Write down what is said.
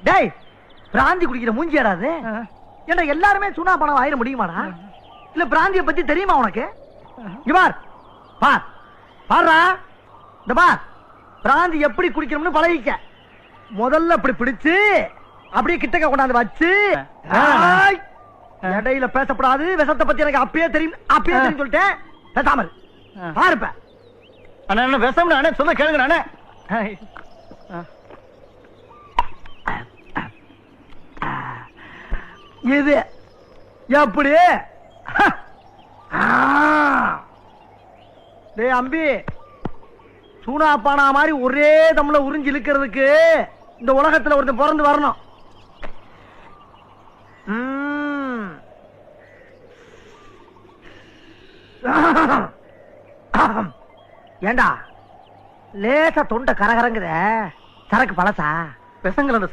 டேய் பிராந்தி குடிக்கிற மூஞ்சி யாராது? ஏன்னா எல்லாருமே சுனா பணம் ஆயிர முடியுமாடா? இல்ல பிராந்திய பத்தி தெரியுமா உனக்கு? இங்க பார் பார் பாருடா, இந்த பார் பிராந்தி எப்படி குடிக்கணும்னு பழகிக்க. முதல்ல அப்படி பிடிச்சு அப்படியே கிட்டக்க கொண்டாந்து வச்சு இடையில பேசப்படாது. விஷத்தை பத்தி எனக்கு அப்பயே தெரியும் சொல்லிட்டேன். பேசாமல் பாருப்ப அண்ணா விஷம் நானே சொல்ல கேளுங்க நானே. இது எப்படி டேய் அம்பி, சூனா பானா மாதிரி ஒரே தம்ல உறிஞ்சி இழுக்கிறதுக்கு இந்த உலகத்துல ஒருத்தன் பிறந்து வரணும். ஏண்டா லேசா தொண்டை கரகரங்குத, சரக்கு பழசா? விஷங்கள் அந்த